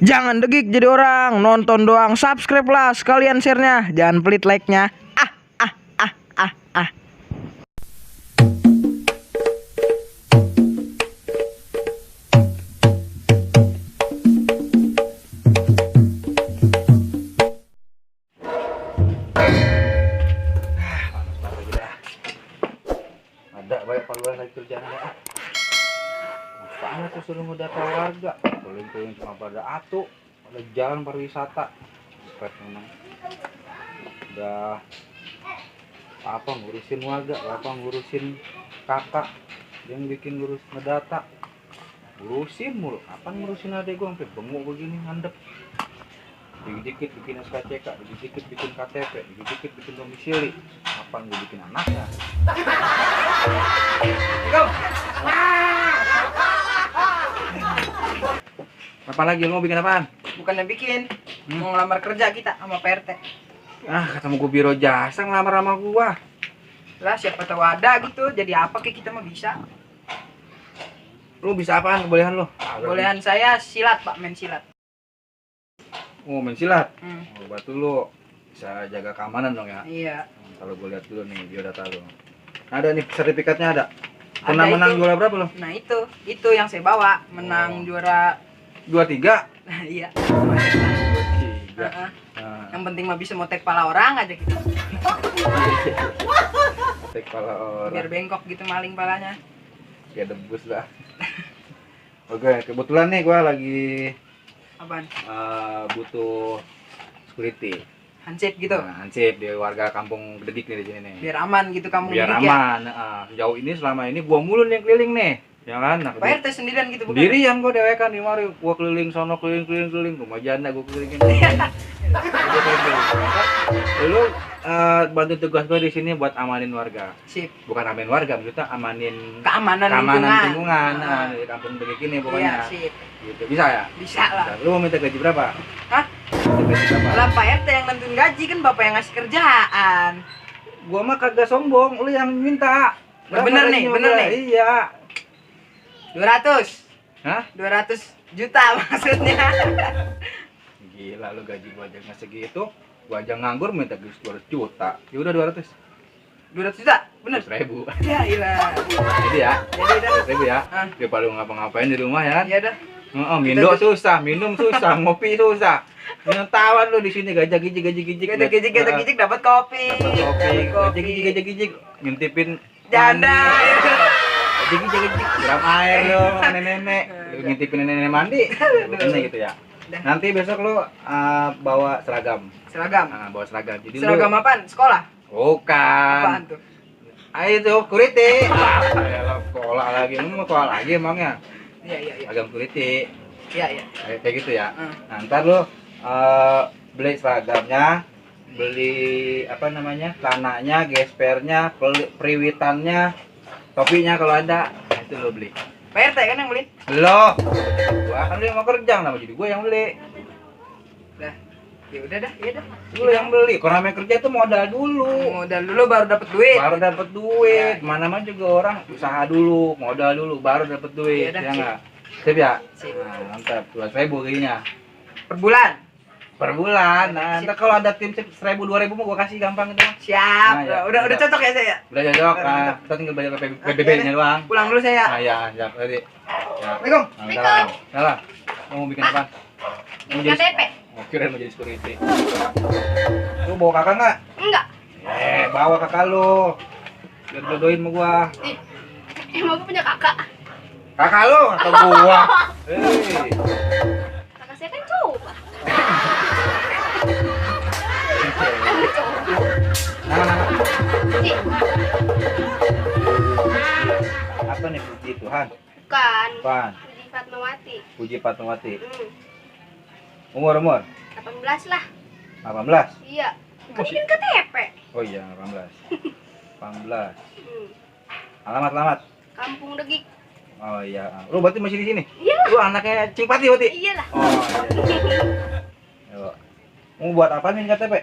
Jangan degik jadi orang, nonton doang, subscribe lah sekalian share-nya, jangan pelit like-nya. Ah. Ada banyak paluan lagi kerjaan ada. Apaan tuh suruh ngedata warga? Keliling-keliling cuma pada atu, pada jalan pariwisata. Keren memang. Udah apa ngurusin warga, apa ngurusin kakak yang bikin ngurus ngedata. Ngurusin mulu. Apa ngurusin adek gua sampai bengok begini ngandep. Dikit-dikit bikin SKCK, dikit-dikit bikin KTP, dikit-dikit bikin domisili. Kapan gue bikin anaknya? Apa lagi lu mau bikin apaan? Bukannya bikin, mau ngelamar kerja kita sama PRT. Ketemu gue biro jasa ngelamar sama gua. Lah siapa tahu ada gitu, jadi apa kayak kita mah bisa. Lu bisa apaan kebolehan lu? Bolehan saya silat Pak, main silat. Oh, main silat. Oh, berarti lu bisa jaga keamanan dong ya? Iya. Kalau gue lihat dulu nih biodata lu. Ada nih sertifikatnya ada. Ada Pernah menang itu. juara berapa lu? Nah itu yang saya bawa, menang juara. 23. Iya. 23. Nah, Yang penting mah bisa motek kepala orang aja gitu. tek kepala orang. Biar bengkok gitu maling palanya. Kayak debus lah. Oke, kebetulan nih gua lagi Apaan? butuh security. Hansip gitu. Nah, hansip di warga kampung Dedik nih di sini nih. Biar aman gitu kamu Biar didik ya. aman. Jauh ini selama ini gua mulu nih yang keliling nih. Ya kan? Nah, Pak RT sendirian gitu bukan? sendirian gua dewekan di mari. Gua keliling sono keliling rumah janda gua kelilingin. Lu bantu tugas gua di sini buat amanin warga. Sip. Bukan amanin warga, maksudnya amanin Keamanan lingkungan. Nah, di kampung Dedik ini pokoknya. Iya, sip. Gitu. Bisa ya? Bisa lah. Lu mau minta gaji berapa? Hah? Minta gaji berapa? Lah Pak RT yang nentuin gaji kan Bapak yang ngasih kerjaan. Gua mah kagak sombong, lu yang minta. Bener nih, bener nih. Iya. 200. Hah? 200 juta maksudnya. Gila lu gaji gua aja nggak segitu. Gua aja nganggur minta gaji 200 juta. Ya udah 200. 200 juta? Bener? 100.000. Ya ilah. Jadi ya. Jadi dah. 100.000 ya. Ah. Daripada lu ngapa-ngapain di rumah ya. Iya dah. Mindo susah, minum susah, ngopi susah. Minum tawan lu di sini gajah-gijik. Gejek dapat kopi. Dapat kopi. Gajah-gijik. Ngintipin Janda. Gajah-gijik. Siram air dong, nenek-nenek. Ngintipin nenek mandi. Bukannya gitu ya. Dah. Nanti besok lu bawa seragam. Seragam. Bawa seragam. Jadi Seragam apaan? Sekolah? Bukan. Apaan tuh? Ayo tuh, kuriti. Ya sekolah lagi. Lu mau sekolah lagi emangnya? Iya. Seragam kuriti. Iya. Kayak gitu ya. Nah, ntar lu beli seragamnya, beli apa namanya? Celananya, gespernya, periwitannya, topinya kalau ada. Nah, itu lu beli. Pak RT kan yang beli? Lo, gua kan lu yang mau kerja, nama jadi gua yang beli. Dah. Ya udah dah, iya dah. Lu yang beli. Kalau namanya kerja itu modal dulu. Modal dulu baru dapat duit. Baru dapat duit. Mana-mana juga orang usaha dulu, modal dulu, baru dapat duit. Iya dah, Ya sip. enggak? Sip ya? Sip. Nah, mantap. 2.000 kayaknya. Per bulan. Per bulan. Nah, Sip. ntar kalau ada tim 1.000 2.000 mau gua kasih gampang itu mah. Siap. Nah, ya. Udah cocok ya saya? Udah cocok. Mantap. Kita tinggal bayar PBB-nya doang. Pulang dulu saya. Nah, ya, siap tadi. Ya. Assalamualaikum. Nah, salah. Mau bikin apa? Mau jadi KTP? Oh, kirain mau jadi security. Lu bawa kakak enggak? Enggak. Bawa kakak lu. Biar jodohin sama gua. Emang gue punya kakak. Kakak lu atau gua? Hei. Kakak saya kan cowok. Nah, Ih, apa nih puji Tuhan? bukan. Pan, Puji Fatmawati. puji Fatmawati. Hmm, Umur 18 lah. 18. Iya. Kan bikin KTP. Oh iya, 18. 18. Hmm. Alamat. Kampung Degik. Oh iya. Lu berarti masih di sini? Iya. Lu anaknya Cipati berarti? Iyalah. Oh iya. Yo. Mau buat apa nih KTP?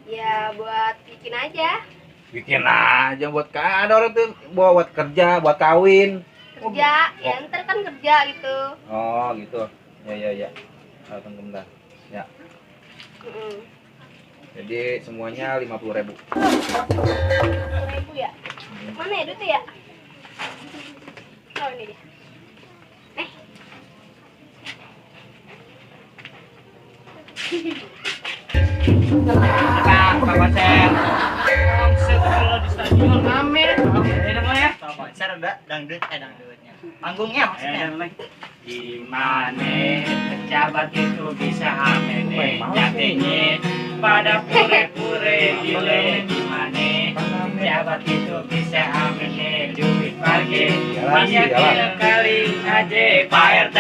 Ya buat bikin aja. Bikin aja buat ada orang tuh buat kerja, buat kawin. Kerja. Ya ntar kan kerja gitu. Oh gitu. Ya. Datang bentar. Ya. Mm-mm. Jadi semuanya 50.000. 1.000 ya? Mana ya duitnya ya? Oh ini dia. Konser kalau di stadion rame. Enak lah ya. Konser ada dangdutnya. Panggungnya maksudnya. Di mana pejabat itu bisa amene nyatenya pada pure-pure dile di mana pejabat itu bisa amene duit parkir banyak kali aja Pak RT.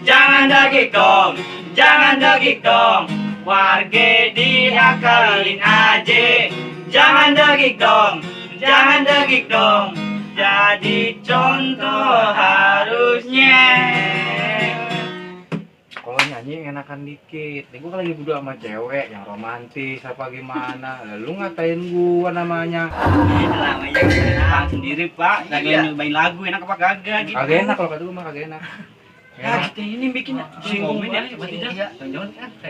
Jangan dagik dong, warga diakalin aja. Jangan dagik dong, jadi contoh harusnya. Kalau nyanyi enakan dikit. Nih gua kan lagi berdua sama cewek yang romantis apa gimana. Lalu ngatain gua namanya. Itu namanya enak sendiri Pak. Lagi nyobain lagu enak apa kagak gitu. Kagak enak kalau kata gua mah kagak enak. Ya, kita ini bikin singgung ya, berarti jangan RT.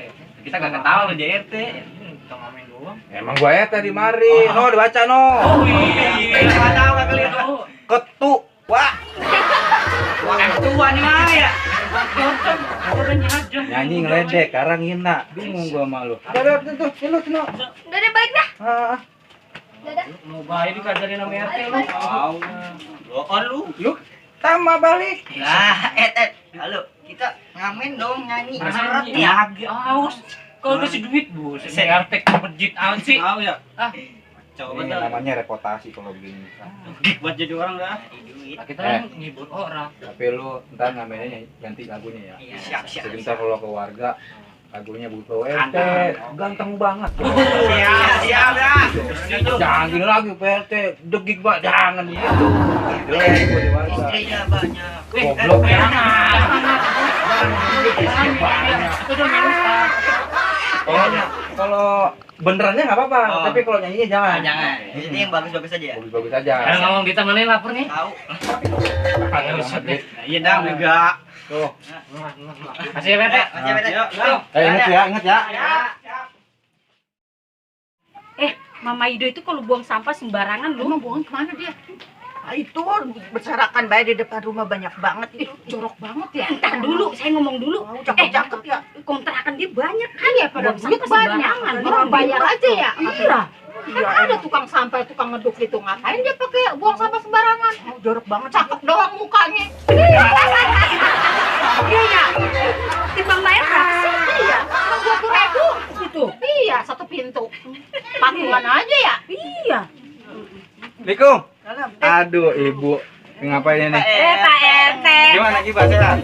Kita kagak tahu lo JRT. Kita ngomongin doang. Emang gua ya tadi mari. No dibaca no. Oh iya, enggak tahu kagak lihat tuh. Ketu. Wah. Wah, tua nih mah ya. Nyanyi ngeledek, sekarang hina. Bingung gua sama lu. Udah tuh, lu. Udah deh balik dah. Dadah. Mau bayi dikajarin sama RT lu. Tahu. Lu. Tama balik. Nah, halo, kita ngamen dong nyanyi. Berat ya, aus. Kalau kasih duit, Bu. Saya RT kebejit amat sih. Tahu ya? Ini Coba betul. namanya reputasi kalau begini. Buat jadi orang dah. Duit. Nah, kita kan ngibur orang. Tapi lu ntar ngamennya ganti lagunya ya. Iya, siap. Sebentar kalau ke warga lagunya butuh RT. Ganteng banget. Siap ya. Jangan gini lagi PRT. Degik Pak, jangan begitu. Jelek gua di warga. Istrinya banyak. Goblok jangan. Kalau benerannya nggak apa-apa, Oh. tapi kalau nyanyinya jangan. Jangan. Ini yang bagus-bagus aja ya. Bagus-bagus aja. Ayo ngomong kita mana yang lapar nih? Tahu. Iya dah, enggak. Tuh. Kasih ya, Bete. Masih beda. Ingat ya. Mama Ido itu kalau buang sampah sembarangan lu. Emang buang kemana dia? Itu berserakan bayi di depan rumah banyak banget itu. Jorok banget ya. Entar dulu, saya ngomong dulu. Cakep-cakep ya. Kontrakan dia banyak kan ya pada Buang duit sampah sembarangan. sembarangan. Orang bayar aja ya. Iya. Iya, ada tukang sampah, tukang ngeduk itu ngapain dia pakai buang sampah sembarangan? Oh, jorok banget, cakep doang mukanya. Iya ya. Timbang bayar berapa sih? Iya, 20.000 Gitu. Iya, satu pintu. Patungan aja ya. Iya. Assalamualaikum. Aduh, Ibu. Ngapain ini? Pak RT. Gimana gimana sehat?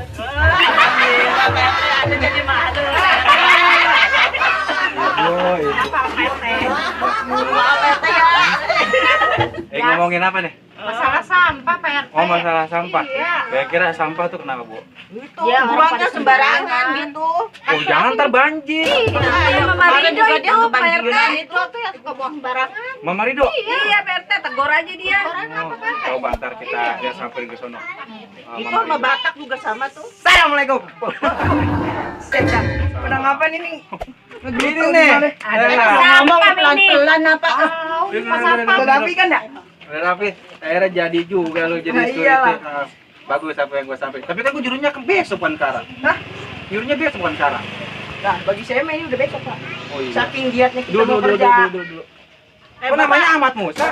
Ada jadi madu. Aduh, Ibu. Ngomongin apa nih? Masalah sampah, Pak RT. Oh, masalah sampah. Iya. Kira-kira sampah tuh kenapa, Bu? Itu buangnya sembarangan gitu. Oh, jangan ntar banjir. Iya, Mama Kemarin Rido juga itu, dia Pak kebanjiran RT. itu tuh yang suka buang sembarangan. Mama Rido. Iya, Pak RT, tegur aja dia. Oh, coba ntar kita dia sampai ke sono. Itu sama Batak juga sama tuh. Assalamualaikum. Pada ngapain ini? Ngegini nih. Ada Ngomong sampah ini. pelan-pelan apa? Udah rapi kan dah? Udah rapi, akhirnya jadi juga lu jadi Nah, security. iyalah. Nah, bagus apa yang gua sampaikan. Tapi kan gua jurunya ke besok bukan sekarang. Hah? Jurunya besok bukan sekarang. Nah, bagi saya mah ini udah besok, Pak. Oh iya. Saking giatnya kita Dulu mau kerja. Apa namanya Ahmad Musa?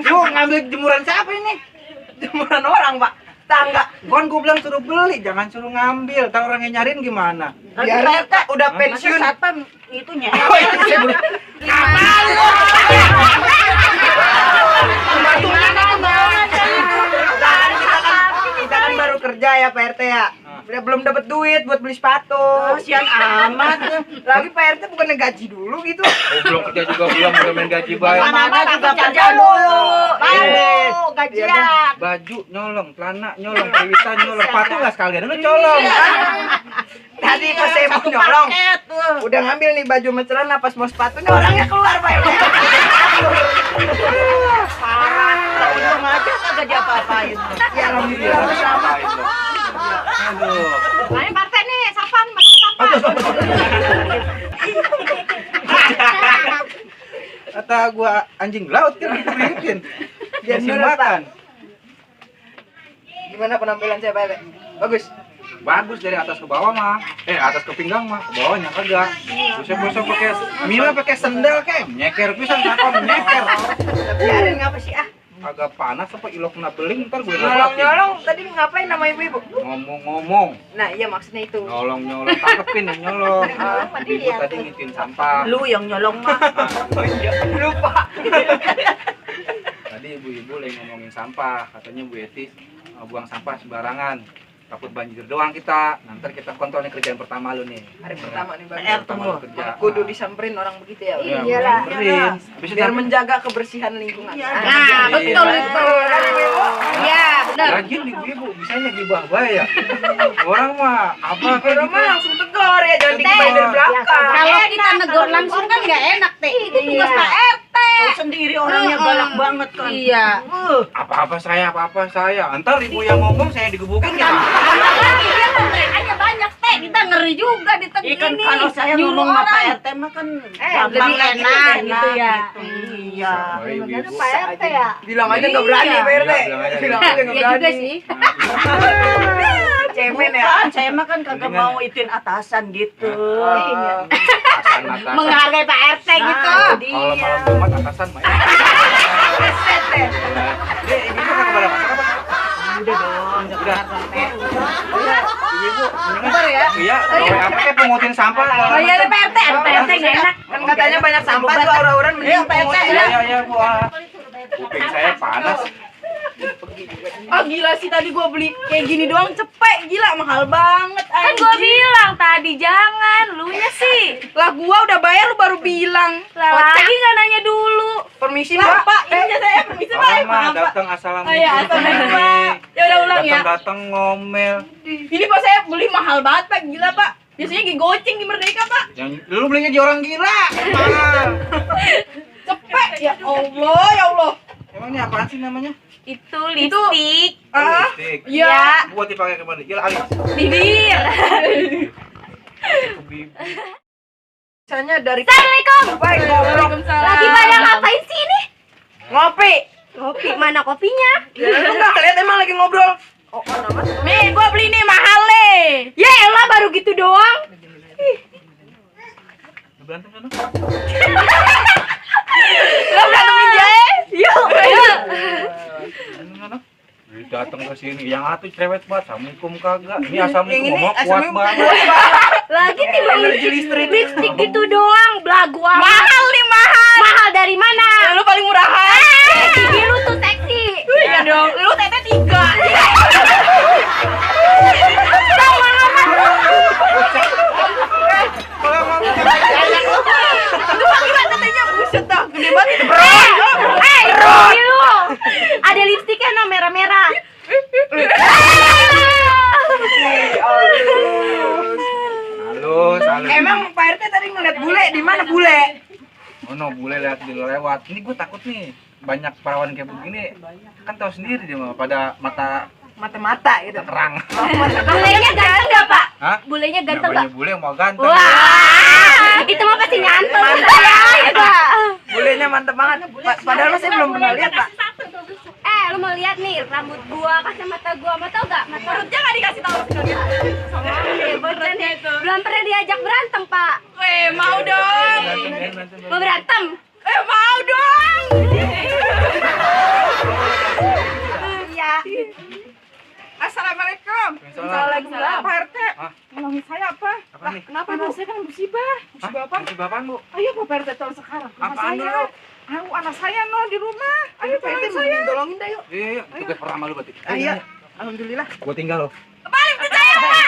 Lu ngambil jemuran siapa ini? Jemuran orang, Pak. Tangga. Kan gua bilang suruh beli, jangan suruh ngambil. Tahu orang yang nyariin gimana? Biar kita udah pensiun. Masa satpam itunya. Oh, iya, saya belum. Kita kan baru kerja ya Pak RT ya. Belum dapat duit buat beli sepatu. Kasihan amat. Lagi Pak RT bukannya gaji dulu gitu. Oh, belum kerja juga belum udah main gaji bayar. Mana-mana juga kerja kerja dulu. dulu. Baru gajian. Baju nyolong, celana nyolong, pewitan nyolong, sepatu nggak sekalian lu colong. Tadi pas saya mau nyolong, udah ngambil nih baju sama celana, pas mau sepatunya orangnya keluar Pak RT. Untung aja kagak diapa-apain. Ya alhamdulillah sama. Aduh. Mana Pak RT nih? gua anjing laut kan mungkin. Kasih makan. Gimana penampilan saya Pak RT? Bagus. Bagus dari atas ke bawah mah. Atas ke pinggang mah, ke bawahnya kagak. Bisa pakai Mila pakai sendal kayak nyeker pisan apa nyeker. Tapi ada ngapa sih ah? Agak panas apa ilok kena beling ntar gue Nyolong tadi ngapain nama ibu-ibu? ngomong Nah iya maksudnya itu. nyolong tangkepin yang nyolong. Ibu tadi ngitin sampah. Lu yang nyolong mah. Lupa. Tadi ibu-ibu lagi ngomongin sampah, katanya Bu Eti buang sampah sembarangan. Takut banjir doang kita. Nanti kita kontrol nih kerjaan pertama lu nih. Hari pertama nih Bang. Pertama lu kerja. Kudu disamperin orang begitu ya. Iya, Iyalah. samperin. Habis itu Biar menjaga kebersihan lingkungan. Nah, betul itu. Iya, benar. Lagian ibu-ibu bisanya gibah bae ya. Orang mah apa kayak Orang gitu. mah langsung tegur ya, jangan digibahin dari belakang. Kalau kita negor langsung kan nggak enak, Teh. Itu tugas Pak RT. Tahu sendiri orangnya galak banget kan. Iya. Apa-apa saya. Antar ibu yang ngomong saya digebukin kita. Apalagi dia teriakannya banyak, Teh. Kita ngeri juga di tengah Ikan ini. kalau saya Nyuruh ngomong sama Pak orang. RT mah kan lebih enak gitu ya. Iya. Ibu-ibu. Pak RT ya. Bilang aja nggak berani Pak RT. Bilang aja. Bilang aja nggak Iya juga berani. sih. Cemen ya. Bukan, saya mah kan kagak mau itin atasan gitu. Atasan. Menghargai Pak RT gitu. Kalau malam Jumat atasan mah. Ibu kan kepada masak apa? Udah dong, Udah. Ibu, Bentar ya. iya, bawa apa kayak pungutin sampah. Oh iya, ada Pak RT. Ada Pak RT nggak enak. Kan katanya banyak sampah tuh aura-auran mending pungut. Iya, Bu. Kuping saya panas. Ah gila sih tadi gua beli kayak gini doang cepet, gila mahal banget. Kan gua bilang tadi jangan, lu nya sih. Lah gua udah bayar lu baru bilang. Lah lagi nggak nanya dulu. Permisi Lah Mbak. Pak, ini saya permisi Pak. Orang mah Maaf, Pak. datang assalamualaikum. Oh, iya, assalamualaikum, Pak. Ya udah ulang ya. Datang ngomel. Ini Pak saya beli mahal banget Pak, gila Pak. Biasanya goceng di Merdeka Pak. Yang lu belinya di orang gila. Mahal. Cepet ya Allah, ya Allah. Emang ini apaan sih namanya? Itu lipstick. Lipstick. Iya. Buat dipakai kemana? Gila alis. Bibir. Misalnya dari Assalamualaikum. Waalaikumsalam. Lagi pada ngapain sih ini? Ngopi. Kopi, mana kopinya? Enggak, lihat emang lagi ngobrol. Oh, nama. Nih, gua beli nih mahal nih. Ya elah baru gitu doang. Berantem sana. Lo berantemin jahe? Yuk. Datang ke sini yang atuh cerewet banget. Assalamualaikum kagak. Ini assalamualaikum Yang ini ngomong kuat assalamualaikum banget. Lagi tiba Energi listrik. lipstick gitu doang, belagu amat. Mahal nih, mahal. Mahal dari mana? Lu paling murahan. Gigi lu tuh seksi. Iya dong. Lu tete 3. Lu gila tetenya buset dah. Gede banget. Gigi lu. Ada lipstiknya no merah-merah. Halus. Emang Pak RT tadi ngeliat bule di mana bule? Oh no, bule lihat di lewat. Ini gue takut nih. Banyak perawan kayak begini. Kan tahu sendiri dia mah pada Mata-mata gitu. terang. Bulenya ganteng gak, Pak? Hah? Bulenya ganteng Namanya gak? bule mau ganteng. Wah, itu mah pasti nyantol saya, Pak. Bulenya mantep banget. Padahal saya belum pernah lihat, Pak. Lu mau lihat nih rambut gua, kacamata gua, mau tau gak? Perutnya nggak dikasih tahu sekalian. Perutnya itu. Belum pernah diajak berantem, Pak. Weh, mau dong. Mau berantem? Mau dong. Iya. Assalamualaikum. Waalaikumsalam. Pak RT. Hah? Nolongin saya apa? Apa nih? Kenapa Bu? Saya kan musibah. Musibah apa? Musibah apaan, Bu? Ayo Pak RT tolong sekarang. Rumah Apaan saya. dulu? Ayo anak saya no di rumah. Ayo Pak RT tolongin saya. mending tolongin dah yuk. Iya, tugas pertama lu berarti. Ayo. Alhamdulillah. Gua tinggal lo. Balik ke saya Pak.